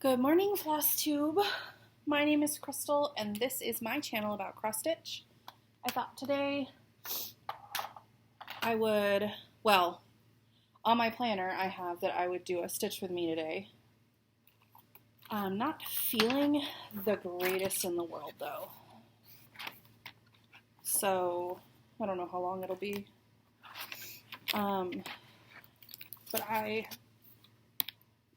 Good morning, Flosstube. My name is Crystal, and this is my channel about cross stitch. I thought today I would, on my planner I have that I would do a stitch with me today. I'm not feeling the greatest in the world though, so I don't know how long it'll be.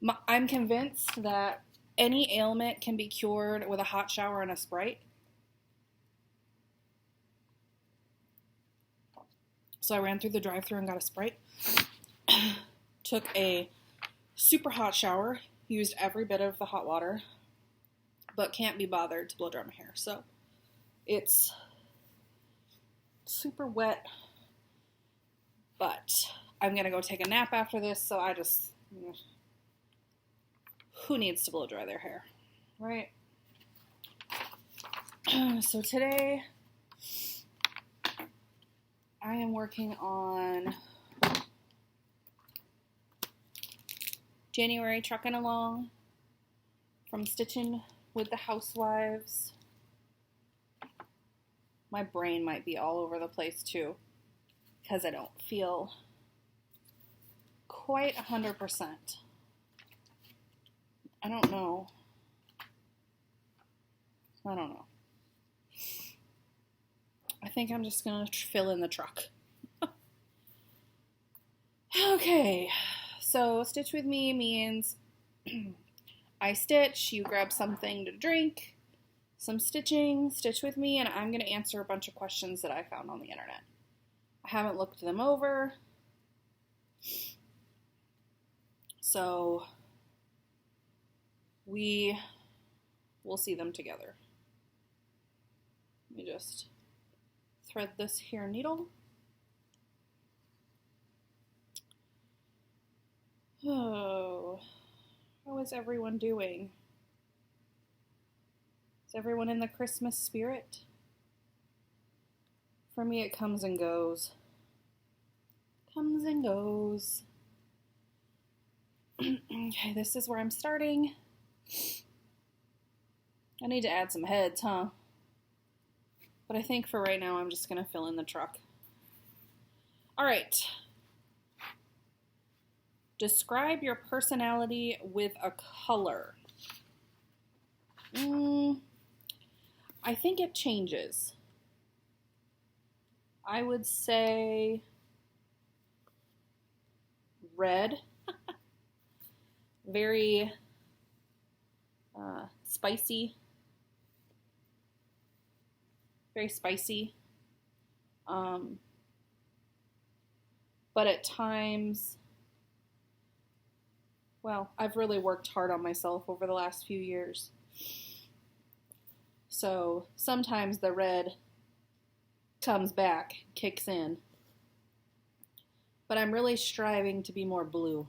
But I'm convinced that any ailment can be cured with a hot shower and a Sprite. So I ran through the drive-thru and got a Sprite. Took a super hot shower, used every bit of the hot water, but can't be bothered to blow dry my hair. So it's super wet, but I'm going to go take a nap after this, so who needs to blow dry their hair, right? So today, I am working on January trucking along from stitching with the housewives. My brain might be all over the place too, because I don't feel quite 100%. I don't know. I think I'm just going to fill in the truck. Okay, so stitch with me means I stitch, you grab something to drink, some stitching, stitch with me, and I'm going to answer a bunch of questions that I found on the internet. I haven't looked them over, so we will see them together. Let me just thread this here needle. Oh, how is everyone doing? Is everyone in the Christmas spirit? For me, it comes and goes. Comes and goes. Okay, this is where I'm starting. I need to add some heads, huh? But I think for right now, I'm just going to fill in the truck. All right. Describe your personality with a color. I think it changes. I would say red. Very spicy. Very spicy. But at times, I've really worked hard on myself over the last few years. So sometimes the red comes back, kicks in. But I'm really striving to be more blue.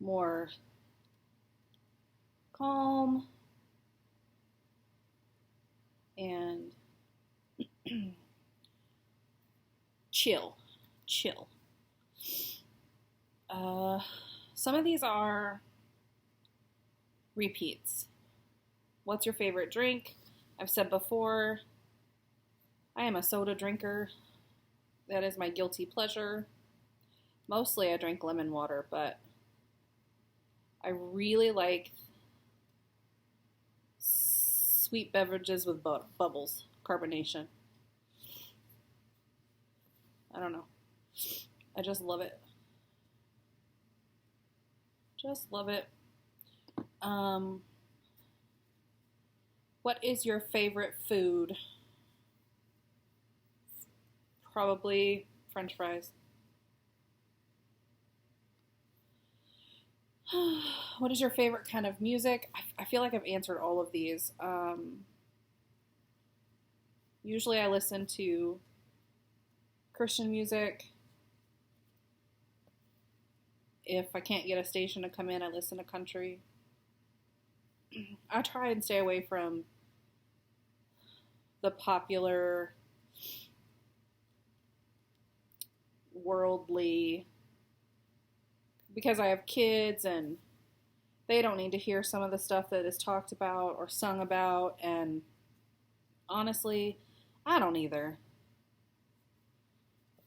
More calm and chill. Some of these are repeats. What's your favorite drink? I've said before, I am a soda drinker. That is my guilty pleasure. Mostly I drink lemon water, but I really like sweet beverages with bubbles, carbonation. I don't know. I just love it. Just love it. What is your favorite food? Probably French fries. What is your favorite kind of music? I feel like I've answered all of these. Usually I listen to Christian music. If I can't get a station to come in, I listen to country. I try and stay away from the popular worldly, because I have kids and They don't need to hear some of the stuff that is talked about or sung about, and honestly, I don't either.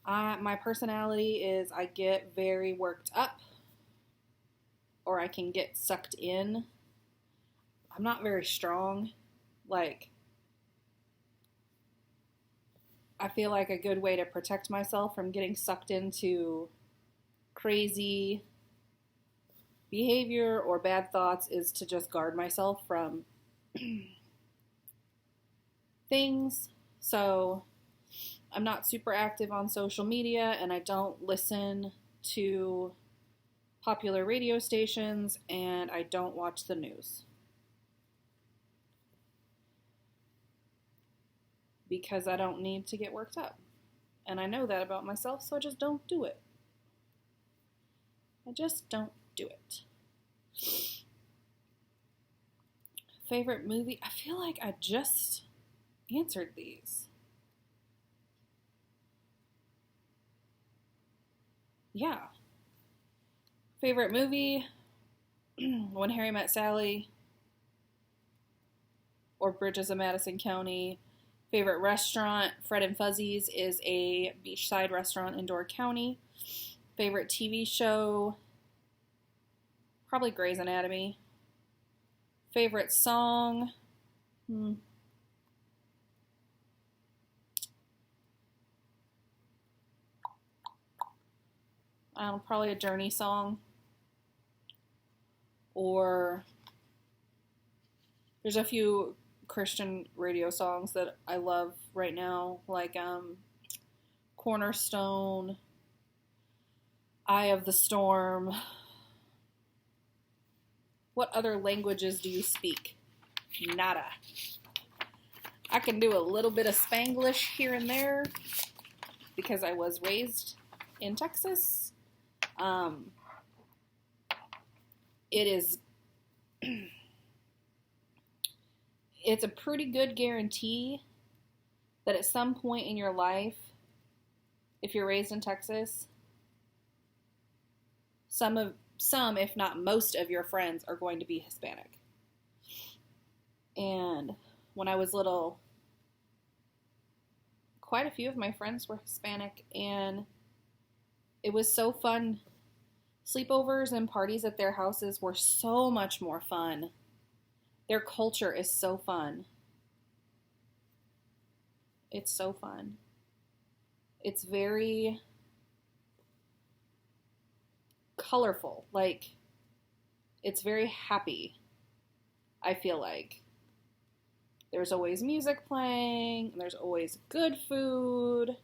My personality is I get very worked up, or I can get sucked in. I'm not very strong. Like, I feel like a good way to protect myself from getting sucked into crazy behavior or bad thoughts is to just guard myself from things. So I'm not super active on social media, and I don't listen to popular radio stations, and I don't watch the news. Because I don't need to get worked up. And I know that about myself, so I just don't do it. I just don't do it. Favorite movie? I feel like I just answered these. Yeah. Favorite movie? When Harry Met Sally, or Bridges of Madison County. Favorite restaurant? Fred and Fuzzy's is a beachside restaurant in Door County. Favorite TV show? Probably Grey's Anatomy. Favorite song? Probably a Journey song. Or there's a few Christian radio songs that I love right now, like Cornerstone, Eye of the Storm. What other languages do you speak? Nada. I can do a little bit of Spanglish here and there because I was raised in Texas. It is it's a pretty good guarantee that at some point in your life, if you're raised in Texas, some, if not most of your friends are going to be Hispanic. And when I was little, quite a few of my friends were Hispanic, and it was so fun. Sleepovers and parties at their houses were so much more fun. Their culture is so fun. It's so fun. It's very colorful. Like, it's very happy, I feel like. There's always music playing, and there's always good food.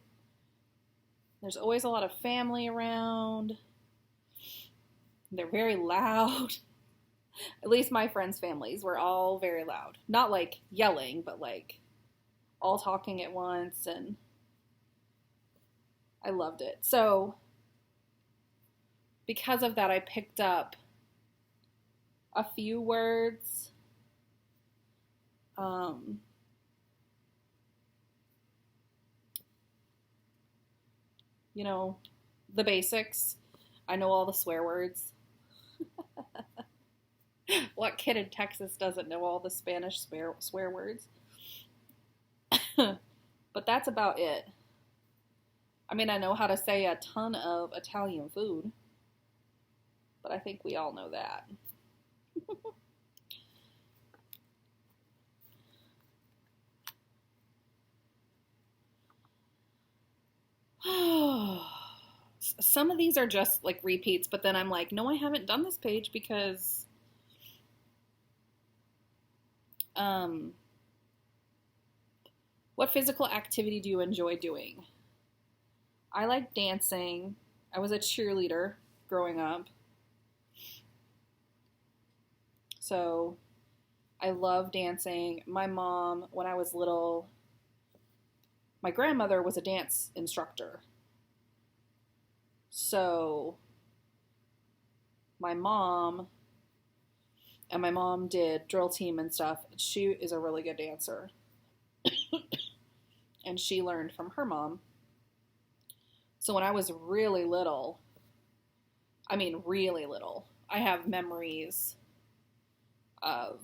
There's always a lot of family around. They're very loud. At least my friends' families were all very loud. Not like yelling, but like all talking at once, and I loved it. So because of that, I picked up a few words. You know, the basics. I know all the swear words. What kid in Texas doesn't know all the Spanish swear words? But that's about it. I mean, I know how to say a ton of Italian food, but I think we all know that. Some of these are just like repeats, but then I'm like, no, I haven't done this page because what physical activity do you enjoy doing? I like dancing. I was a cheerleader growing up. So I love dancing. My mom, when I was little, my grandmother was a dance instructor. So my mom did drill team and stuff. She is a really good dancer. And she learned from her mom. So when I was really little, I have memories of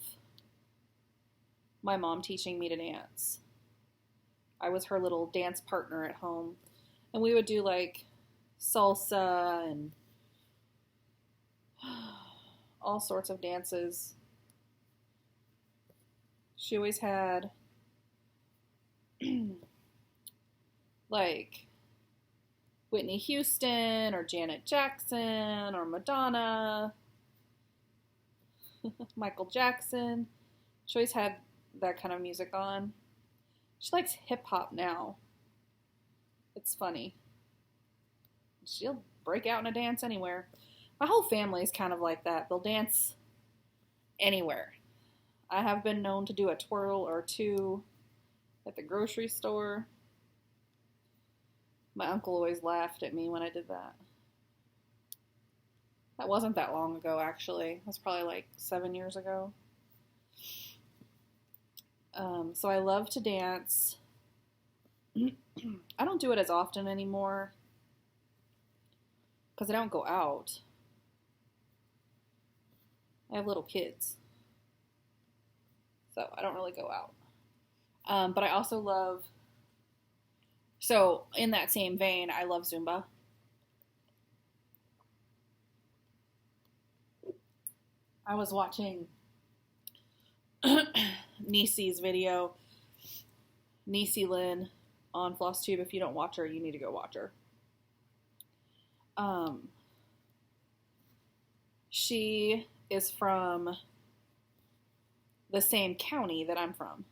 my mom teaching me to dance. I was her little dance partner at home. And we would do like salsa and all sorts of dances. She always had like Whitney Houston or Janet Jackson or Madonna, Michael Jackson. She always had that kind of music on. She likes hip hop now. It's funny. She'll break out in a dance anywhere. My whole family is kind of like that. They'll dance anywhere. I have been known to do a twirl or two at the grocery store. My uncle always laughed at me when I did that. That wasn't that long ago, actually. It was probably like 7 years ago. So I love to dance. I don't do it as often anymore because I don't go out. I have little kids, so I don't really go out. But I also love, so in that same vein, I love Zumba. I was watching Niecy's video, Niecy Lynn on Flosstube. If you don't watch her, you need to go watch her. She is from the same county that I'm from.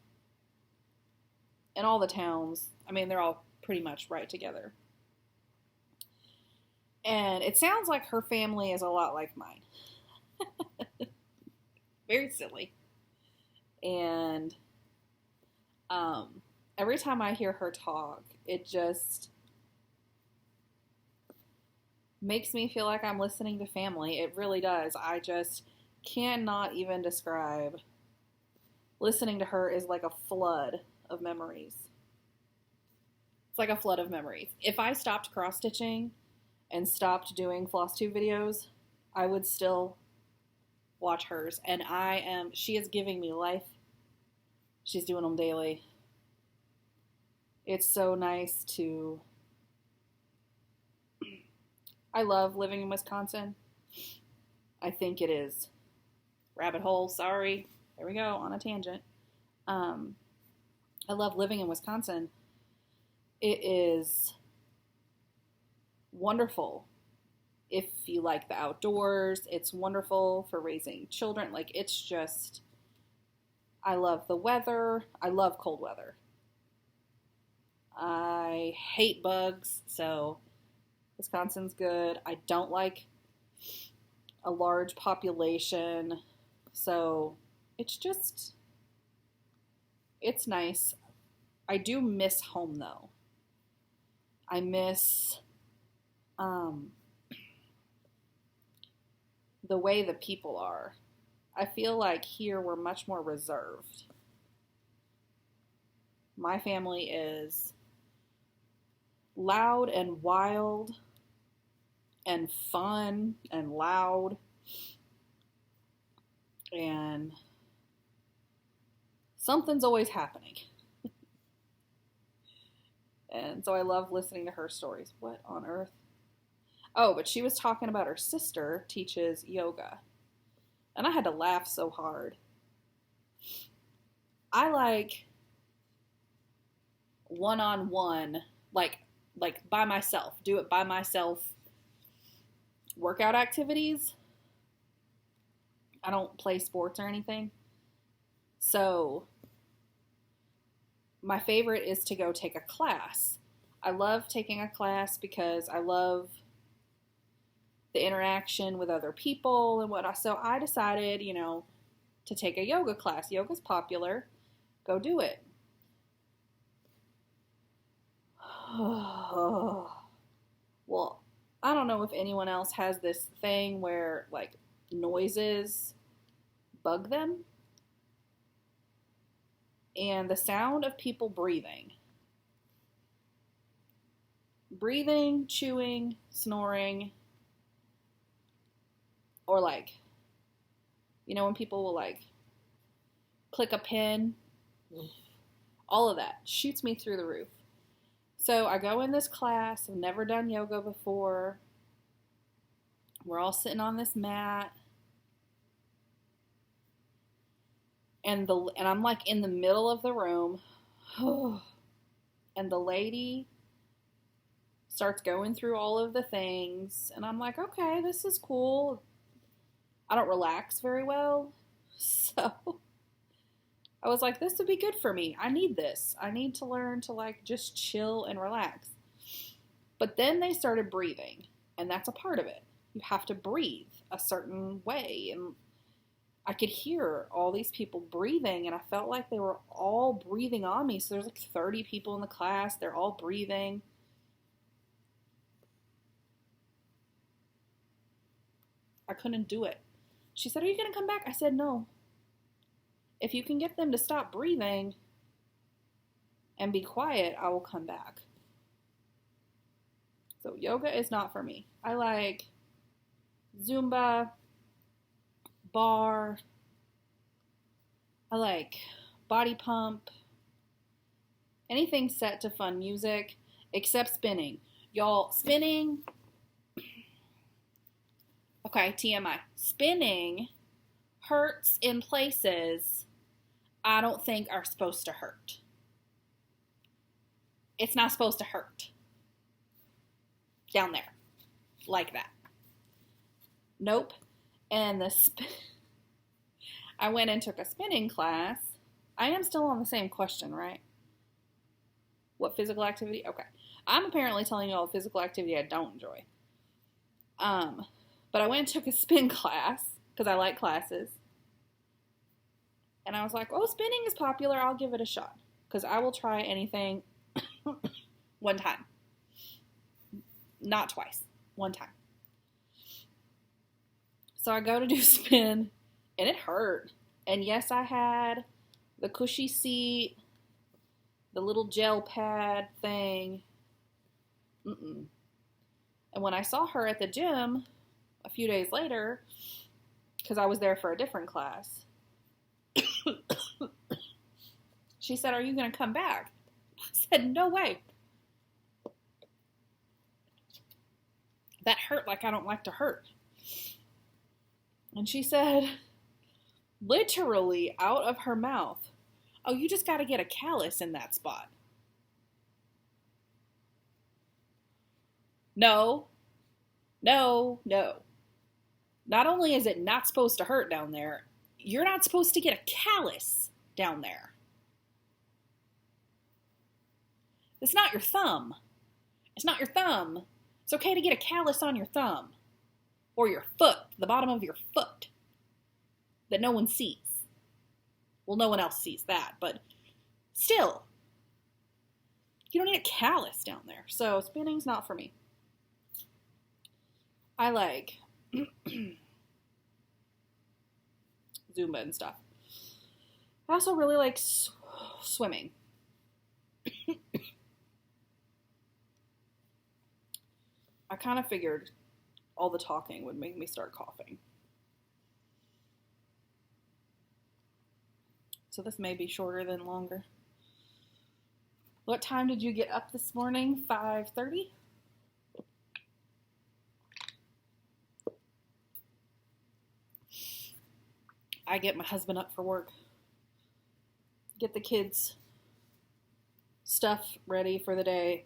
And all the towns, I mean, they're all pretty much right together. And it sounds like her family is a lot like mine. Very silly. And every time I hear her talk, it just makes me feel like I'm listening to family. It really does. I just cannot even describe. Listening to her is like a flood of memories. It's like a flood of memories. If I stopped cross-stitching and stopped doing Flosstube videos, I would still watch hers. And she is giving me life. She's doing them daily. It's so nice to, I love living in Wisconsin. I think it is. Rabbit hole, sorry. There we go, on a tangent. I love living in Wisconsin. It is wonderful if you like the outdoors. It's wonderful for raising children. Like, it's just, I love the weather. I love cold weather. I hate bugs, so Wisconsin's good. I don't like a large population, so it's just, it's nice. I do miss home, though. I miss the way the people are. I feel like here we're much more reserved. My family is loud and wild and fun and loud, and something's always happening. And so I love listening to her stories. What on earth? Oh, but she was talking about her sister teaches yoga. And I had to laugh so hard. I like one-on-one, like by myself, do it by myself workout activities. I don't play sports or anything. So my favorite is to go take a class. I love taking a class because I love the interaction with other people and whatnot. So I decided, to take a yoga class. Yoga's popular. Go do it. Well, I don't know if anyone else has this thing where, like, noises bug them. And the sound of people breathing, chewing, snoring, or like You know, when people will like click a pin, all of that shoots me through the roof. So I go in this class. I've never done yoga before. We're all sitting on this mat. And I'm like in the middle of the room. And the lady starts going through all of the things. And I'm like, okay, this is cool. I don't relax very well. So I was like, this would be good for me. I need this. I need to learn to like just chill and relax. But then they started breathing. And that's a part of it. You have to breathe a certain way. And I could hear all these people breathing, and I felt like they were all breathing on me. So there's like 30 people in the class. They're all breathing. I couldn't do it. She said, are you going to come back? I said, no. If you can get them to stop breathing and be quiet, I will come back. So yoga is not for me. I like Zumba, bar. I like body pump. Anything set to fun music except spinning. Y'all, spinning. Okay, TMI. Spinning hurts in places I don't think are supposed to hurt. It's not supposed to hurt. Down there. Like that. Nope. And I went and took a spinning class. I am still on the same question, right? What physical activity? Okay. I'm apparently telling you all the physical activity I don't enjoy. But I went and took a spin class because I like classes. And I was like, oh, spinning is popular. I'll give it a shot because I will try anything one time. Not twice. One time. So I go to do spin, and it hurt. And yes, I had the cushy seat, the little gel pad thing. And when I saw her at the gym a few days later, because I was there for a different class, she said, are you going to come back? I said, no way. That hurt like I don't like to hurt. And she said, literally out of her mouth, oh, you just got to get a callus in that spot. No. Not only is it not supposed to hurt down there, you're not supposed to get a callus down there. It's not your thumb. It's not your thumb. It's okay to get a callus on your thumb. Or your foot, the bottom of your foot. That no one sees. Well, no one else sees that, but still. You don't need a callus down there. So spinning's not for me. I like Zumba and stuff. I also really like swimming. I kind of figured all the talking would make me start coughing. So this may be shorter than longer. What time did you get up this morning? 5:30? I get my husband up for work. Get the kids' stuff ready for the day.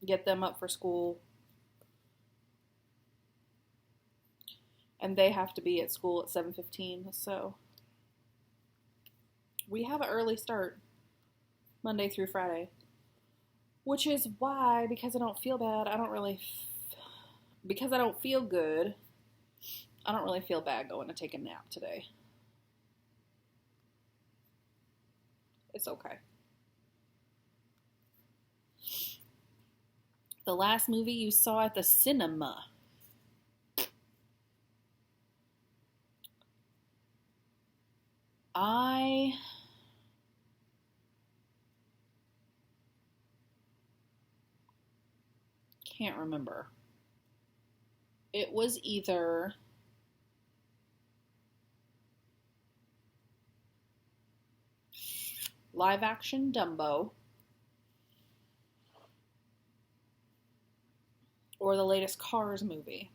Get them up for school. And they have to be at school at 7:15, so we have an early start Monday through Friday, which is why, because I don't feel bad, because I don't feel good, I don't really feel bad going to take a nap today. It's okay. The last movie you saw at the cinema. I can't remember. It was either live action Dumbo, or the latest Cars movie.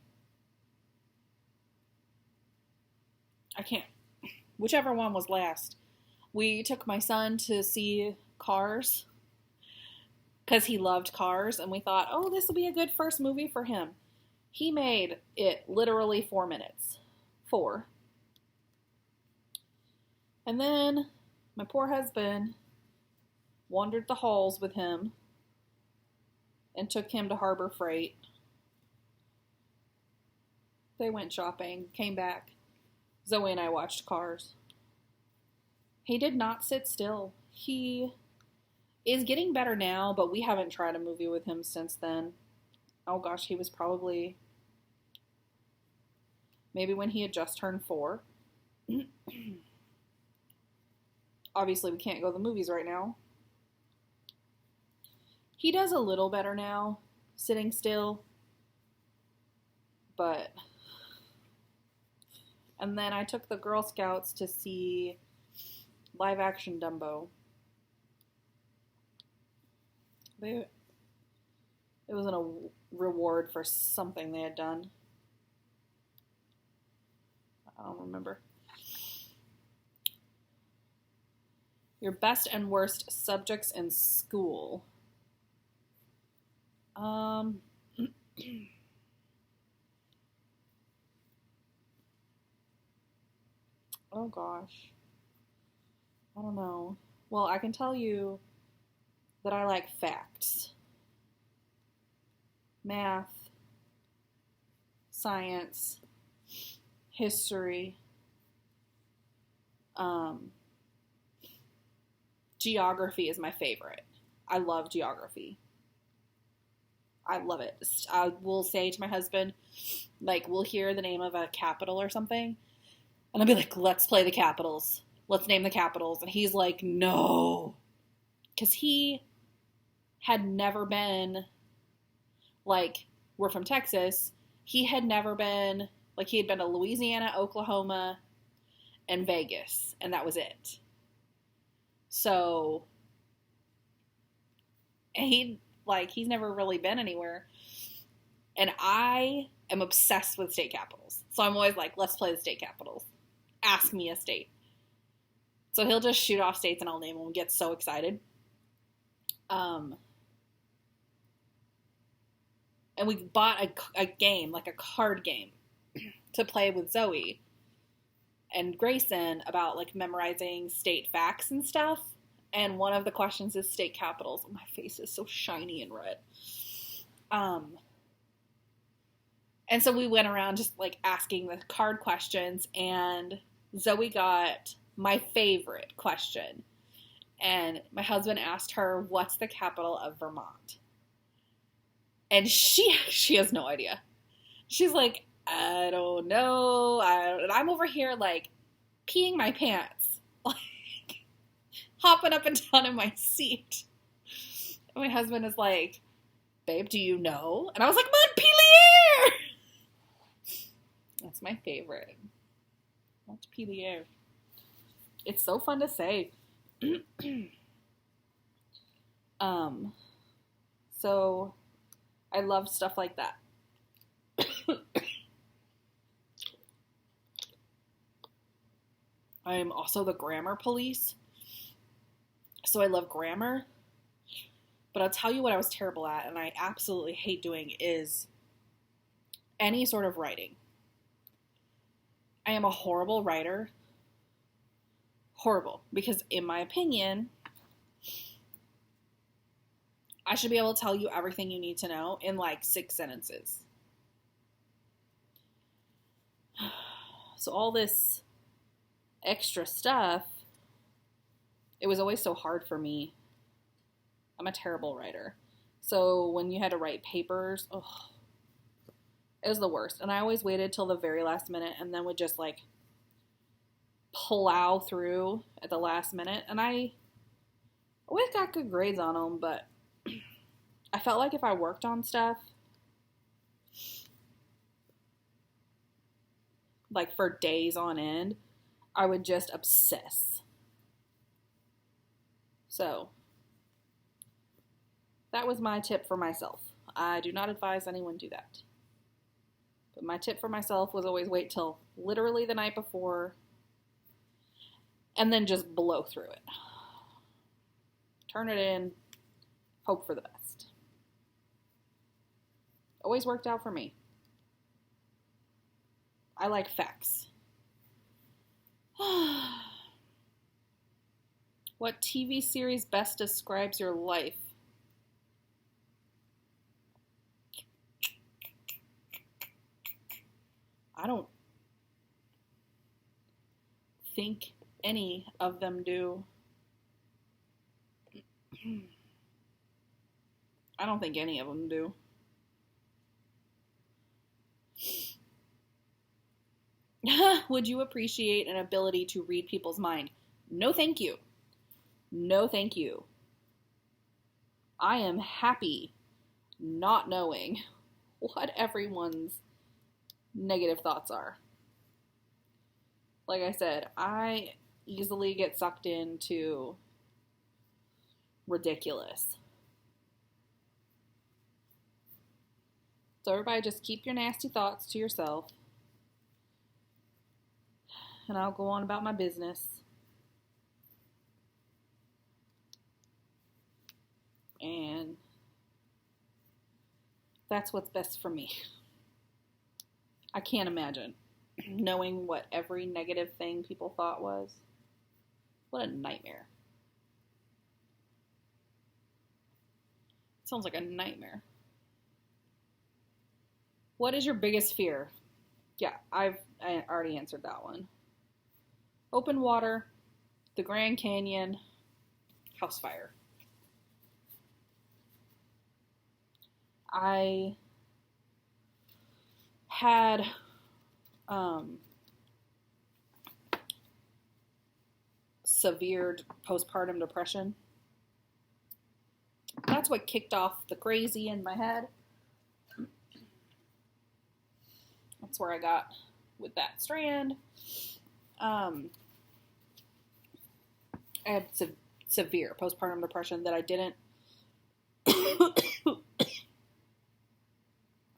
I can't. Whichever one was last. We took my son to see Cars because he loved Cars, and we thought, oh, this will be a good first movie for him. He made it literally 4 minutes. 4. And then my poor husband wandered the halls with him and took him to Harbor Freight. They went shopping, came back. Zoe and I watched Cars. He did not sit still. He is getting better now, but we haven't tried a movie with him since then. Oh gosh, he was probably maybe when he had just turned 4. Obviously, we can't go to the movies right now. He does a little better now, sitting still. But... And then I took the Girl Scouts to see live action Dumbo. It was a reward for something they had done. I don't remember. Your best and worst subjects in school. Oh gosh. I don't know. Well, I can tell you that I like facts. Math, science, history, geography is my favorite. I love geography. I love it. I will say to my husband, like, we'll hear the name of a capital or something, and I'll be like, let's play the capitals. Let's name the capitals. And he's like, no. Because he had never been, like, we're from Texas. He had never been, like, he had been to Louisiana, Oklahoma, and Vegas. And that was it. So, and he's never really been anywhere. And I am obsessed with state capitals. So I'm always like, let's play the state capitals. Ask me a state. So he'll just shoot off states and I'll name them and get so excited. And we bought a game, like a card game, to play with Zoe and Grayson about, like, memorizing state facts and stuff. And one of the questions is state capitals. Oh, my face is so shiny and red. And so we went around just, like, asking the card questions, and Zoe got my favorite question. And my husband asked her, what's the capital of Vermont? And she has no idea. She's like, I don't know. And I'm over here, like, peeing my pants. Like, hopping up and down in my seat. And my husband is like, babe, do you know? And I was like, Montpelier! That's my favorite. Montpelier. It's so fun to say. So I love stuff like that. I am also the grammar police. So I love grammar. But I'll tell you what I was terrible at, and I absolutely hate doing, is any sort of writing. I am a horrible writer. Horrible. Because in my opinion, I should be able to tell you everything you need to know in like 6 sentences. So all this extra stuff, it was always so hard for me. I'm a terrible writer. So when you had to write papers, it was the worst. And I always waited till the very last minute and then would just like plow through at the last minute. And I always got good grades on them, but I felt like if I worked on stuff, like for days on end, I would just obsess. So, that was my tip for myself. I do not advise anyone do that. But my tip for myself was always wait till literally the night before and then just blow through it. Turn it in, hope for the best. Always worked out for me. I like facts. What TV series best describes your life? I don't think any of them do. I don't think any of them do. Would you appreciate an ability to read people's mind? No, thank you. No, thank you. I am happy not knowing what everyone's negative thoughts are. Like I said, I easily get sucked into ridiculous. So everybody just keep your nasty thoughts to yourself. And I'll go on about my business. And that's what's best for me. I can't imagine knowing what every negative thing people thought was. What a nightmare. Sounds like a nightmare. What is your biggest fear? Yeah, I already answered that one. Open water, the Grand Canyon, house fire. I had severe postpartum depression. That's what kicked off the crazy in my head. That's where I got with that strand. I had severe postpartum depression that I didn't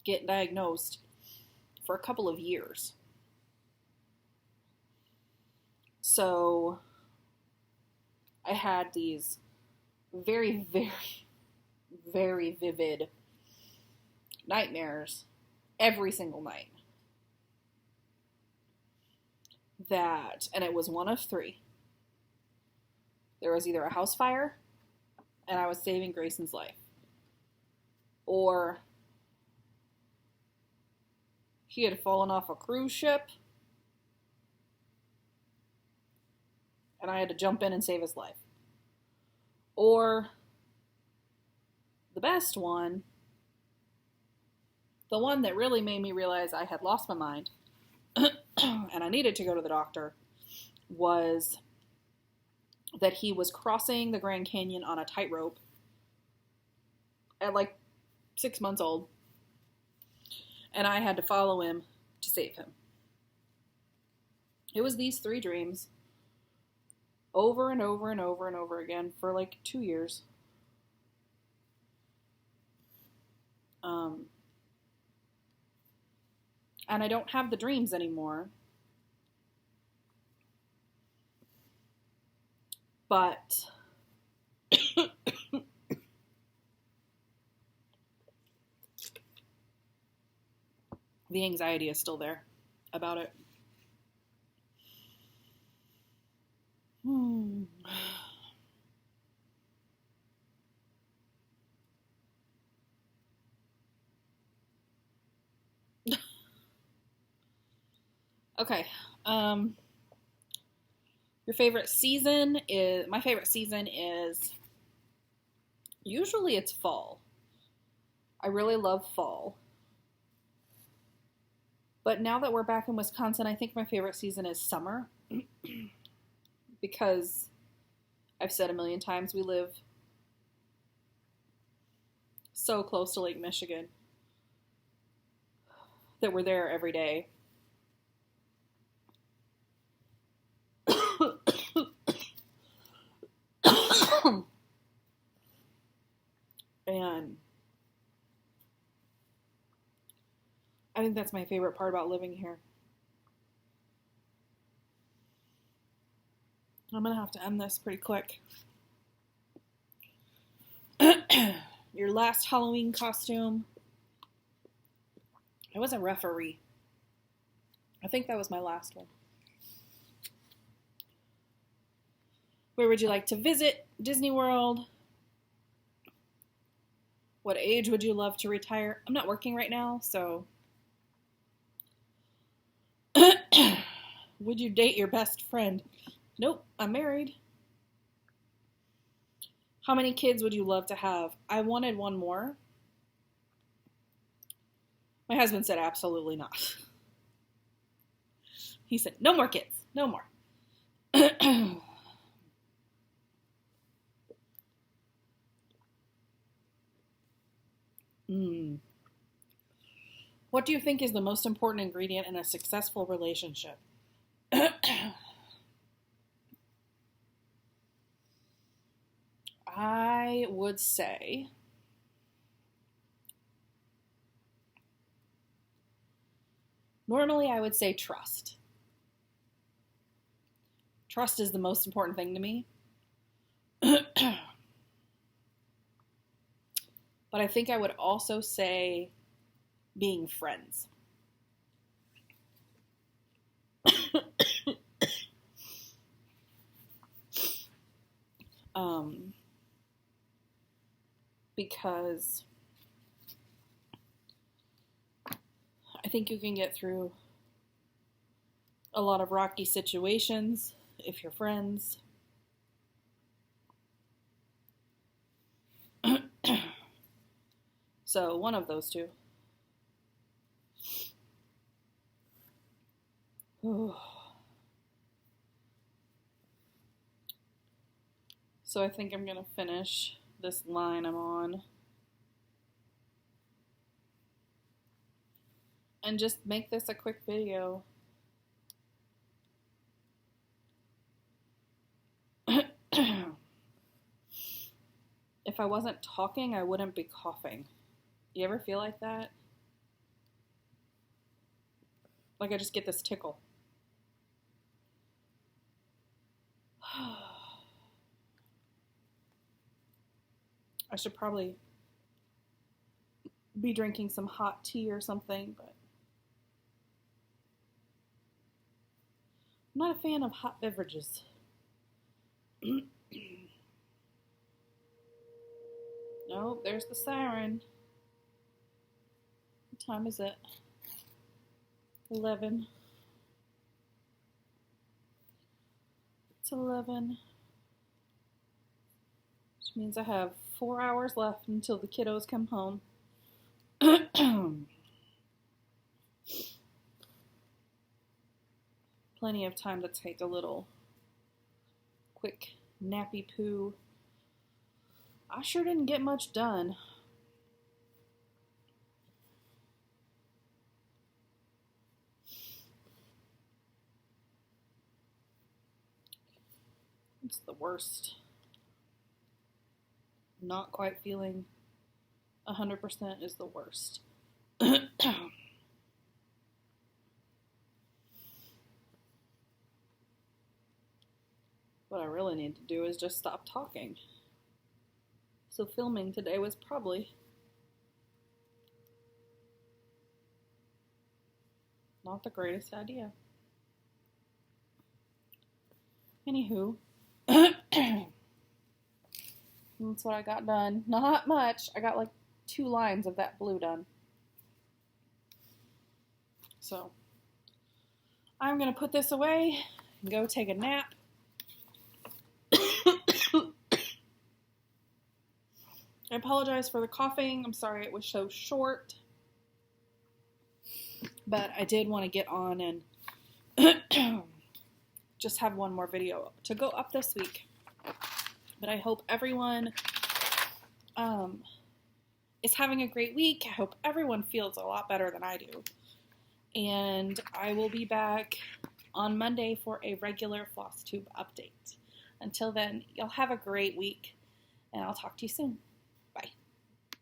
get diagnosed for a couple of years. So I had these very, very, very vivid nightmares every single night. And it was one of three. There was either a house fire, and I was saving Grayson's life, or he had fallen off a cruise ship, and I had to jump in and save his life. Or the best one, the one that really made me realize I had lost my mind and I needed to go to the doctor, was that he was crossing the Grand Canyon on a tightrope at like 6 months old, and I had to follow him to save him. It was these three dreams over and over and over and over again for like 2 years. And I don't have the dreams anymore. But the anxiety is still there about it. Okay. Your favorite season is... My favorite season is... Usually it's fall. I really love fall. But now that we're back in Wisconsin, I think my favorite season is summer. Because I've said a million times, we live so close to Lake Michigan that we're there every day. And I think that's my favorite part about living here. I'm going to have to end this pretty quick. Your last Halloween costume. I was a referee. I think that was my last one. Where would you like to visit? Disney World. What age would you love to retire? I'm not working right now, so. Would you date your best friend? Nope, I'm married. How many kids would you love to have? I wanted one more. My husband said absolutely not. He said, no more kids. No more. What do you think is the most important ingredient in a successful relationship? I would say normally I would say trust. Trust is the most important thing to me. But I think I would also say being friends. Because I think you can get through a lot of rocky situations if you're friends. So one of those two. So I think I'm going to finish this line I'm on and just make this a quick video. If I wasn't talking, I wouldn't be coughing. You ever feel like that? Like I just get this tickle. I should probably be drinking some hot tea or something, but I'm not a fan of hot beverages. No, there's the siren. What time is it? 11. It's 11. Which means I have 4 hours left until the kiddos come home. Plenty of time to take a little quick nappy poo. I sure didn't get much done. It's the worst. Not quite feeling 100% is the worst. What I really need to do is just stop talking. So filming today was probably not the greatest idea. Anywho, that's what I got done. Not much. I got like 2 lines of that blue done. So I'm going to put this away and go take a nap. I apologize for the coughing. I'm sorry it was so short. But I did want to get on and just have one more video to go up this week. But I hope everyone is having a great week. I hope everyone feels a lot better than I do. And I will be back on Monday for a regular Flosstube update. Until then, y'all have a great week, and I'll talk to you soon.